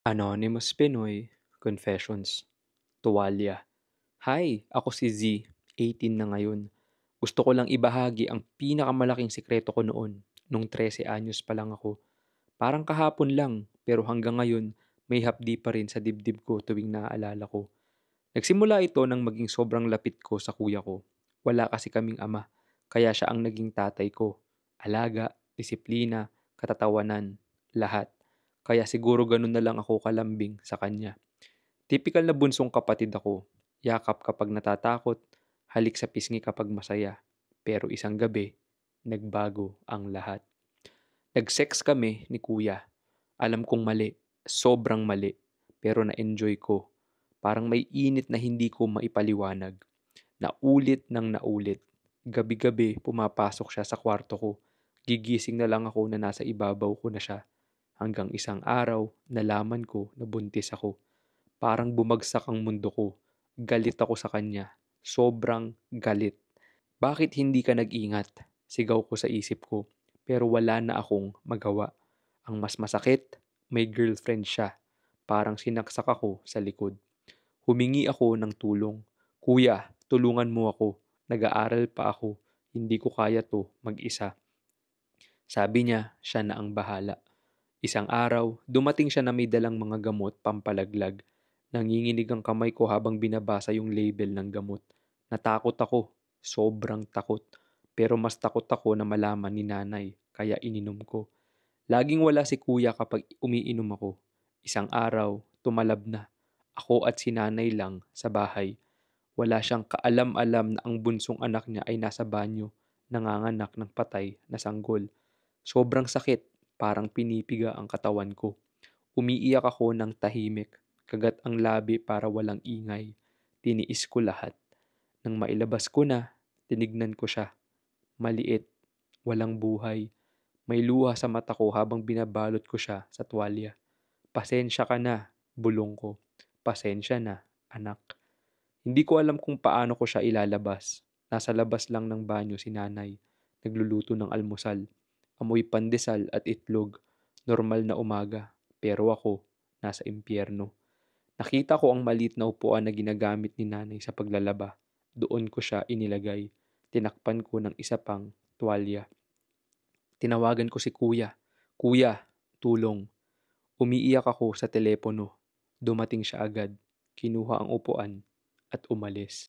Anonymous Pinoy Confessions, Tuwalya. Hi, ako si Z, 18 na ngayon. Gusto ko lang ibahagi ang pinakamalaking sikreto ko noon, nung 13 anyos pa lang ako. Parang kahapon lang, pero hanggang ngayon, may hapdi pa rin sa dibdib ko tuwing naaalala ko. Nagsimula ito nang maging sobrang lapit ko sa kuya ko. Wala kasi kaming ama, kaya siya ang naging tatay ko. Alaga, disiplina, katatawanan, lahat. Kaya siguro ganun na lang ako kalambing sa kanya. Tipikal na bunsong kapatid ako. Yakap kapag natatakot, halik sa pisngi kapag masaya. Pero isang gabi, nagbago ang lahat. Nag-sex kami ni kuya. Alam kong mali, sobrang mali. Pero na-enjoy ko. Parang may init na hindi ko maipaliwanag. Naulit ng naulit. Gabi-gabi pumapasok siya sa kwarto ko. Gigising na lang ako na nasa ibabaw ko na siya. Hanggang isang araw, nalaman ko na buntis ako. Parang bumagsak ang mundo ko. Galit ako sa kanya. Sobrang galit. Bakit hindi ka nag-ingat? Sigaw ko sa isip ko. Pero wala na akong magawa. Ang mas masakit, may girlfriend siya. Parang sinaksak ako sa likod. Humingi ako ng tulong. Kuya, tulungan mo ako. Nag-aaral pa ako. Hindi ko kaya to mag-isa. Sabi niya, siya na ang bahala. Isang araw, dumating siya na may dalang mga gamot pampalaglag. Nanginginig ang kamay ko habang binabasa yung label ng gamot. Natakot ako. Sobrang takot. Pero mas takot ako na malaman ni nanay, kaya ininom ko. Laging wala si kuya kapag umiinom ako. Isang araw, tumalab na. Ako at si nanay lang sa bahay. Wala siyang kaalam-alam na ang bunsong anak niya ay nasa banyo, nanganganak ng patay na sanggol. Sobrang sakit, parang pinipiga ang katawan ko. Umiiyak ako ng tahimik, kagat ang labi para walang ingay. Tiniis ko lahat. Nang mailabas ko na, tinignan ko siya. Maliit, walang buhay. May luha sa mata ko habang binabalot ko siya sa tuwalya. Pasensya ka na, bulong ko. Pasensya na, anak. Hindi ko alam kung paano ko siya ilalabas. Nasa labas lang ng banyo si nanay. Nagluluto ng almusal. Amoy pandesal at itlog. Normal na umaga. Pero ako, nasa impyerno. Nakita ko ang maliit na upuan na ginagamit ni nanay sa paglalaba. Doon ko siya inilagay. Tinakpan ko ng isa pang tuwalya. Tinawagan ko si kuya. Kuya, tulong. Umiiyak ako sa telepono. Dumating siya agad. Kinuha ang upuan at umalis.